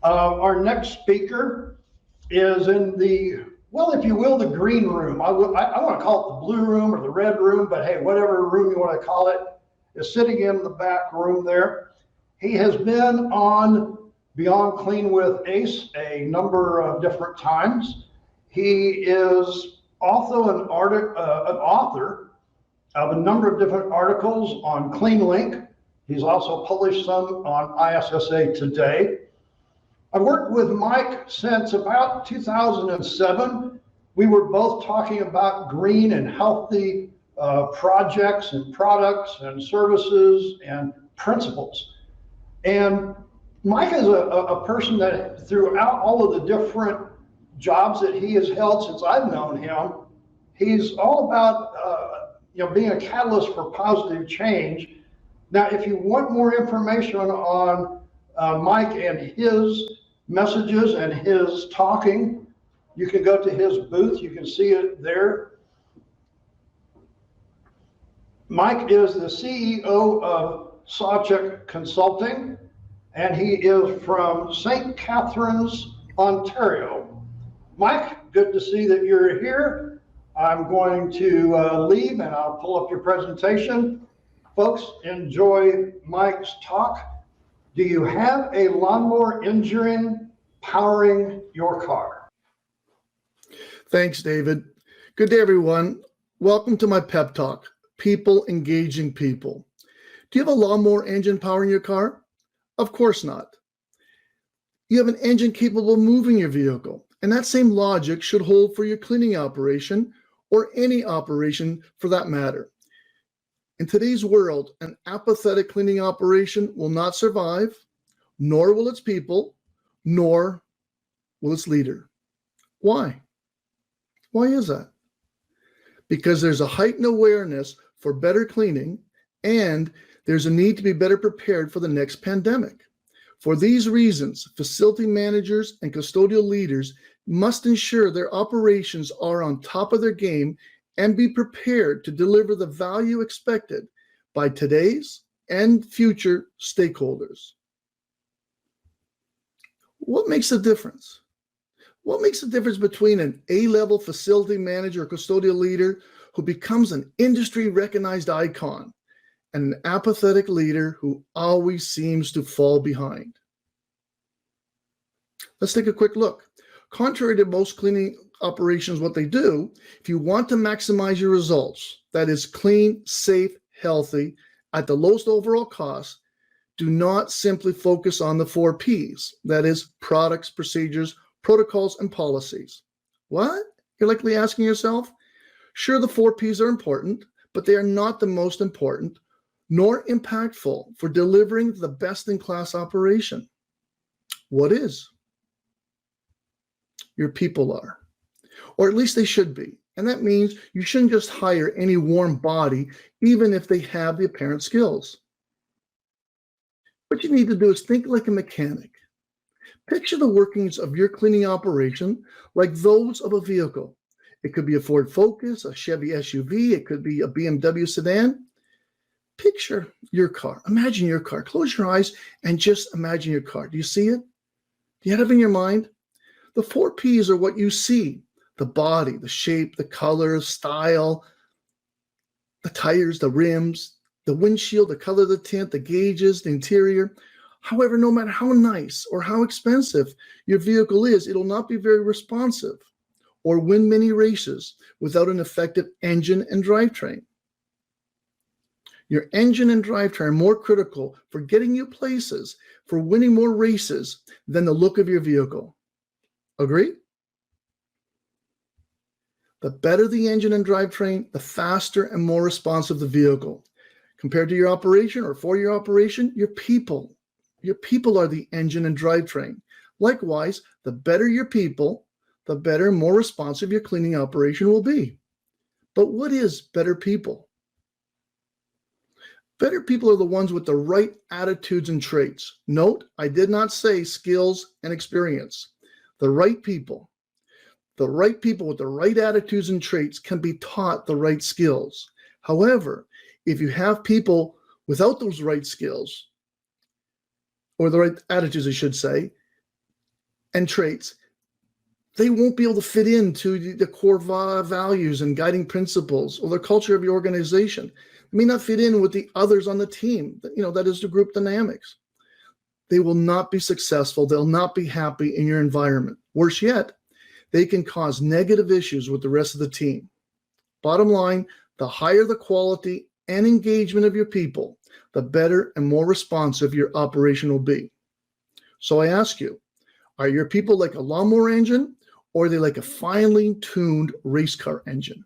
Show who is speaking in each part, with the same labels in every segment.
Speaker 1: Our next speaker is in the, well, if you will, the green room. I want to call it the blue room or the red room, but hey, whatever room you want to call it, is sitting in the back room there. He has been on Beyond Clean with Ace a number of different times. He is also an author of a number of different articles on CleanLink. He's also published some on ISSA Today. I've worked with Mike since about 2007. We were both talking about green and healthy projects and products and services and principles. And Mike is a person that throughout all of the different jobs that he has held since I've known him, he's all about being a catalyst for positive change. Now, if you want more information on Mike and his messages and his talking, you can go to his booth. You can see it there. Mike is the CEO of Sawchuk Consulting, and he is from St. Catharines, Ontario. Mike, good to see that you're here. I'm going to leave and I'll pull up your presentation. Folks, enjoy Mike's talk. Do you have a lawnmower engine powering your car?
Speaker 2: Thanks, David. Good day, everyone. Welcome to my pep talk, People Engaging People. Do you have a lawnmower engine powering your car? Of course not. You have an engine capable of moving your vehicle, and that same logic should hold for your cleaning operation or any operation for that matter. In today's world, an apathetic cleaning operation will not survive, nor will its people, nor will its leader. Why? Why is that? Because there's a heightened awareness for better cleaning, and there's a need to be better prepared for the next pandemic. For these reasons, facility managers and custodial leaders must ensure their operations are on top of their game and be prepared to deliver the value expected by today's and future stakeholders. What makes the difference? What makes the difference between an A-level facility manager or custodial leader who becomes an industry-recognized icon and an apathetic leader who always seems to fall behind? Let's take a quick look. Contrary to most cleaning operations, what they do, if you want to maximize your results, that is clean, safe, healthy, at the lowest overall cost, do not simply focus on the 4 Ps, that is products, procedures, protocols, and policies. What? You're likely asking yourself? Sure, the 4 Ps are important, but they are not the most important nor impactful for delivering the best-in-class operation. What is? Your people are, or at least they should be. And that means you shouldn't just hire any warm body, even if they have the apparent skills. What you need to do is think like a mechanic. Picture the workings of your cleaning operation like those of a vehicle. It could be a Ford Focus, a Chevy SUV, it could be a BMW sedan. Picture your car. Imagine your car. Close your eyes and just imagine your car. Do you see it? Do you have it in your mind? The 4 Ps are what you see: the body, the shape, the color, style, the tires, the rims, the windshield, the color of the tint, the gauges, the interior. However, no matter how nice or how expensive your vehicle is, it'll not be very responsive or win many races without an effective engine and drivetrain. Your engine and drivetrain are more critical for getting you places, for winning more races than the look of your vehicle. Agree? The better the engine and drivetrain, the faster and more responsive the vehicle. Compared to your operation or for your operation, your people are the engine and drivetrain. Likewise, the better your people, the better and more responsive your cleaning operation will be. But what is better people? Better people are the ones with the right attitudes and traits. Note, I did not say skills and experience. The right people with the right attitudes and traits can be taught the right skills. However, if you have people without those right skills, or the right attitudes, I should say, and traits, they won't be able to fit into the core values and guiding principles or the culture of your organization. They may not fit in with the others on the team. That is the group dynamics. They will not be successful. They'll not be happy in your environment. Worse yet, they can cause negative issues with the rest of the team. Bottom line, the higher the quality and engagement of your people, the better and more responsive your operation will be. So I ask you, are your people like a lawnmower engine, or are they like a finely tuned race car engine?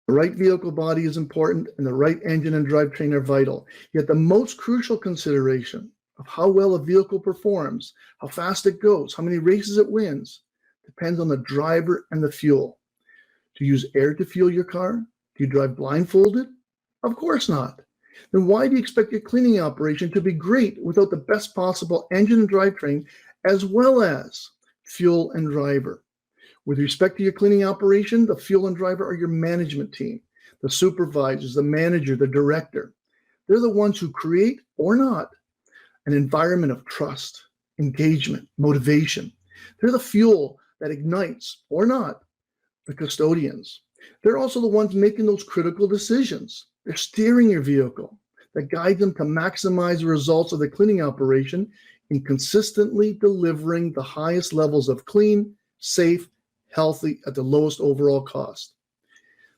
Speaker 2: The right vehicle body is important, and the right engine and drivetrain are vital. Yet the most crucial consideration of how well a vehicle performs, how fast it goes, how many races it wins, depends on the driver and the fuel. Do you use air to fuel your car? Do you drive blindfolded? Of course not. Then why do you expect your cleaning operation to be great without the best possible engine and drivetrain, as well as fuel and driver? With respect to your cleaning operation, the fuel and driver are your management team, the supervisors, the manager, the director. They're the ones who create, or not, an environment of trust, engagement, motivation. They're the fuel that ignites, or not, the custodians. They're also the ones making those critical decisions. They're steering your vehicle that guide them to maximize the results of the cleaning operation in consistently delivering the highest levels of clean, safe, healthy at the lowest overall cost.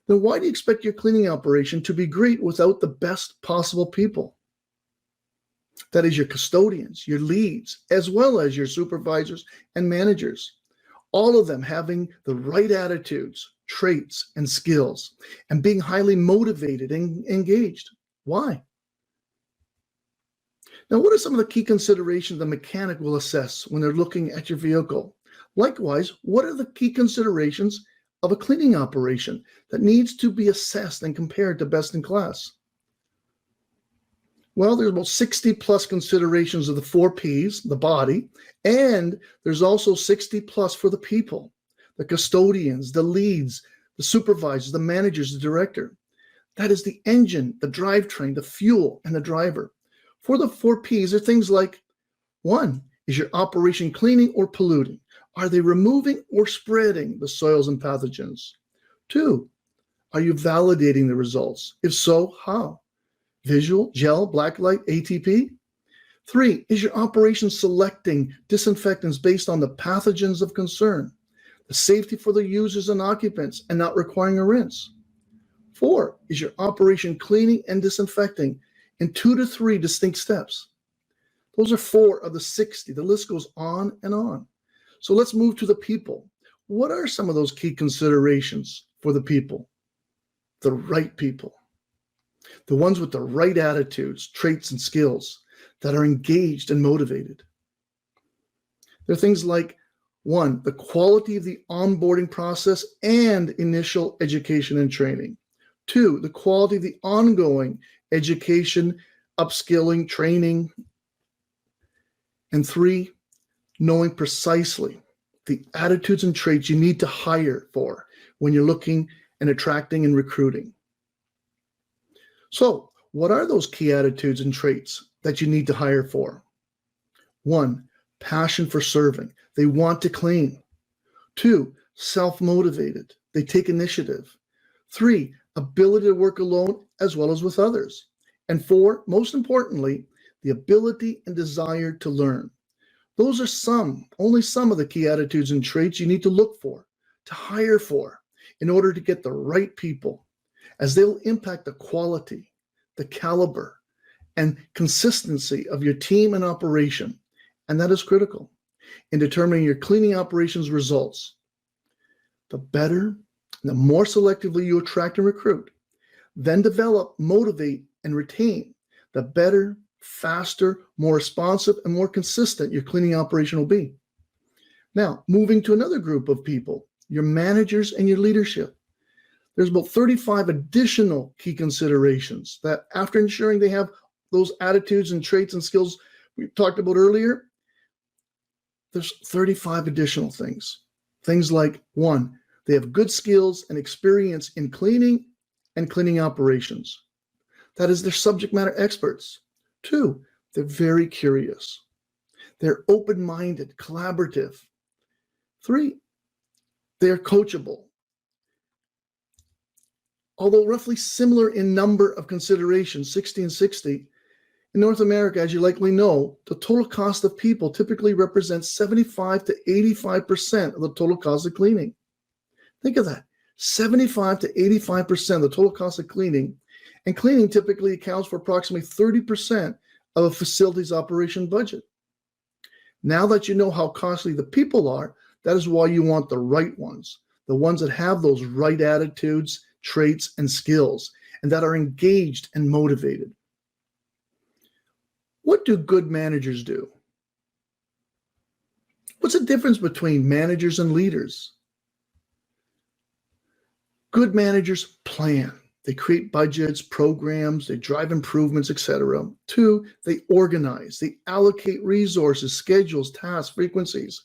Speaker 2: Then why do you expect your cleaning operation to be great without the best possible people? That is your custodians, your leads, as well as your supervisors and managers. All of them having the right attitudes, traits, and skills, and being highly motivated and engaged. Why? Now, what are some of the key considerations the mechanic will assess when they're looking at your vehicle? Likewise, what are the key considerations of a cleaning operation that needs to be assessed and compared to best in class? Well, there's about 60 plus considerations of the 4 Ps, the body, and there's also 60 plus for the people, the custodians, the leads, the supervisors, the managers, the director. That is the engine, the drivetrain, the fuel, and the driver. For the 4 Ps are things like, 1, is your operation cleaning or polluting? Are they removing or spreading the soils and pathogens? 2, are you validating the results? If so, how? Visual, gel, blacklight, ATP? 3, is your operation selecting disinfectants based on the pathogens of concern, the safety for the users and occupants, and not requiring a rinse? 4, is your operation cleaning and disinfecting in 2 to 3 distinct steps? Those are 4 of the 60. The list goes on and on. So let's move to the people. What are some of those key considerations for the people? The right people. The ones with the right attitudes, traits, and skills that are engaged and motivated. There are things like, 1, the quality of the onboarding process and initial education and training. 2, the quality of the ongoing education, upskilling, training. And 3, knowing precisely the attitudes and traits you need to hire for when you're looking and attracting and recruiting. So, what are those key attitudes and traits that you need to hire for? 1, passion for serving. They want to clean. 2, self-motivated. They take initiative. 3, ability to work alone as well as with others. And 4, most importantly, the ability and desire to learn. Those are only some of the key attitudes and traits you need to look for, to hire for, in order to get the right people, as they will impact the quality, the caliber, and consistency of your team and operation. And that is critical in determining your cleaning operations results. The better, the more selectively you attract and recruit, then develop, motivate, and retain, the better, faster, more responsive, and more consistent your cleaning operation will be. Now, moving to another group of people, your managers and your leadership. There's about 35 additional key considerations that, after ensuring they have those attitudes and traits and skills we talked about earlier, there's 35 additional things. Things like, 1, they have good skills and experience in cleaning and cleaning operations. That is, they're subject matter experts. 2, they're very curious. They're open-minded, collaborative. 3, they are coachable. Although roughly similar in number of considerations, 60 and 60, in North America, as you likely know, the total cost of people typically represents 75 to 85% of the total cost of cleaning. Think of that, 75 to 85% of the total cost of cleaning, and cleaning typically accounts for approximately 30% of a facility's operation budget. Now that you know how costly the people are, that is why you want the right ones, the ones that have those right attitudes, traits, and skills, and that are engaged and motivated. What do good managers do? What's the difference between managers and leaders? Good managers plan. They create budgets, programs, they drive improvements, etc. 2, they organize. They allocate resources, schedules, tasks, frequencies.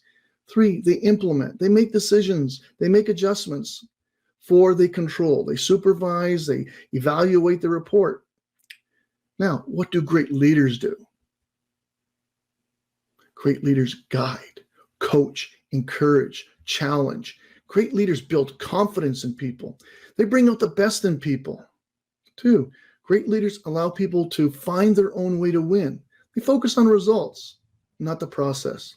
Speaker 2: 3, they implement. They make decisions. They make adjustments. 4, they control. They supervise. They evaluate the report. Now, what do great leaders do? Great leaders guide, coach, encourage, challenge. Great leaders build confidence in people. They bring out the best in people. 2, great leaders allow people to find their own way to win. They focus on results, not the process,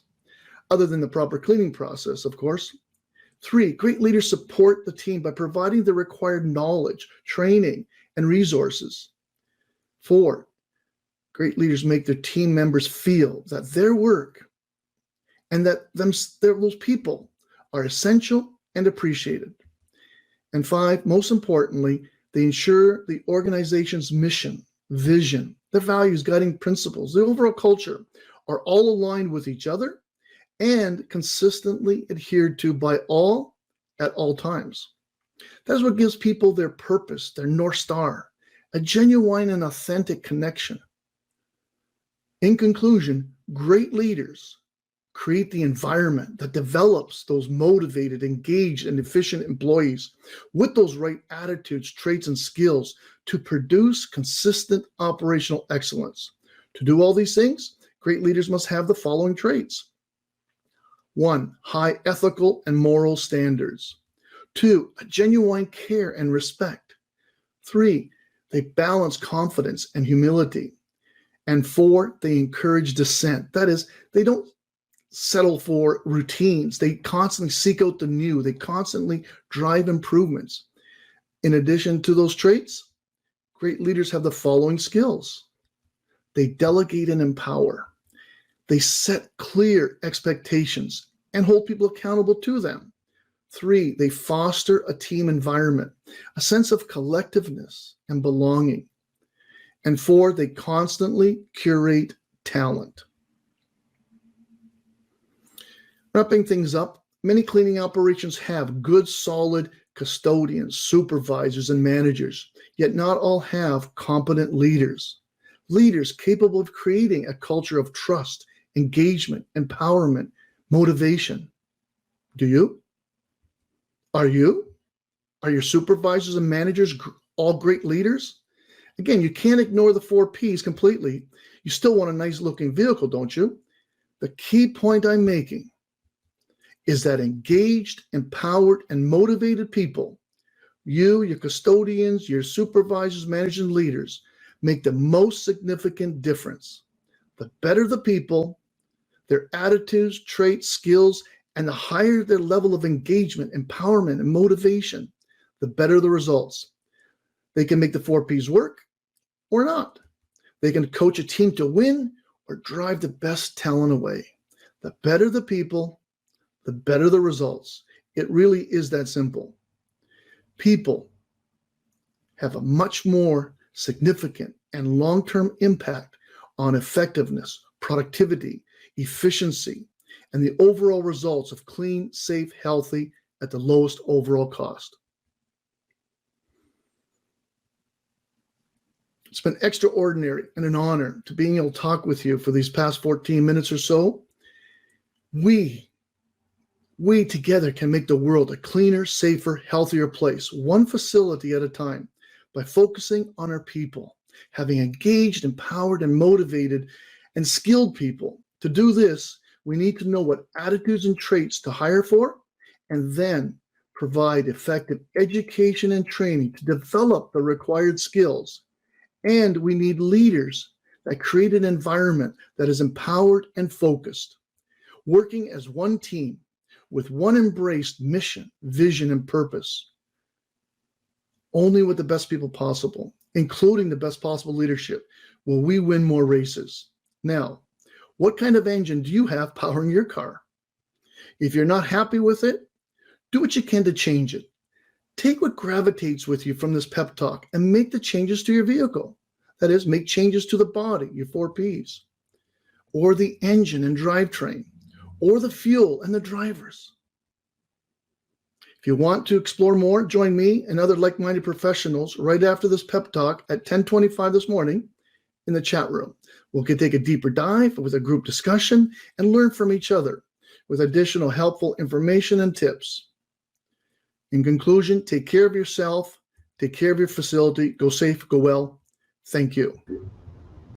Speaker 2: other than the proper cleaning process, of course. 3, great leaders support the team by providing the required knowledge, training, and resources. 4, great leaders make their team members feel that their work and that those people are essential and appreciated. And 5, most importantly, they ensure the organization's mission, vision, their values, guiding principles, the overall culture are all aligned with each other and consistently adhered to by all at all times. That's what gives people their purpose, their North Star, a genuine and authentic connection. In conclusion, great leaders create the environment that develops those motivated, engaged, and efficient employees with those right attitudes, traits, and skills to produce consistent operational excellence. To do all these things, great leaders must have the following traits. 1, high ethical and moral standards. 2, a genuine care and respect. 3, they balance confidence and humility. And 4, they encourage dissent. That is, they don't settle for routines. They constantly seek out the new. They constantly drive improvements. In addition to those traits, great leaders have the following skills. They delegate and empower. They set clear expectations and hold people accountable to them. 3, they foster a team environment, a sense of collectiveness and belonging. And 4, they constantly curate talent. Wrapping things up, many cleaning operations have good, solid custodians, supervisors, and managers, yet not all have competent leaders. Leaders capable of creating a culture of trust, engagement, empowerment, motivation. Do you? Are you? Are your supervisors and managers all great leaders? Again, you can't ignore the 4 Ps completely. You still want a nice looking vehicle, don't you? The key point I'm making is that engaged, empowered, and motivated people, you, your custodians, your supervisors, managers, and leaders, make the most significant difference. The better the people, their attitudes, traits, skills, and the higher their level of engagement, empowerment, and motivation, the better the results. They can make the 4 Ps work or not. They can coach a team to win or drive the best talent away. The better the people, the better the results. It really is that simple. People have a much more significant and long-term impact on effectiveness, productivity, efficiency, and the overall results of clean, safe, healthy at the lowest overall cost. It's been extraordinary and an honor to being able to talk with you for these past 14 minutes or so. We together can make the world a cleaner, safer, healthier place, one facility at a time, by focusing on our people, having engaged, empowered, and motivated and skilled people To do this, we need to know what attitudes and traits to hire for, and then provide effective education and training to develop the required skills. And we need leaders that create an environment that is empowered and focused, working as one team with one embraced mission, vision, and purpose. Only with the best people possible, including the best possible leadership, will we win more races. Now, what kind of engine do you have powering your car? If you're not happy with it, do what you can to change it. Take what gravitates with you from this pep talk and make the changes to your vehicle. That is, make changes to the body, your 4 Ps, or the engine and drivetrain, or the fuel and the drivers. If you want to explore more, join me and other like-minded professionals right after this pep talk at 10:25 this morning in the chat room. We'll take a deeper dive with a group discussion and learn from each other with additional helpful information and tips. In conclusion, take care of yourself, take care of your facility, go safe, go well. Thank you.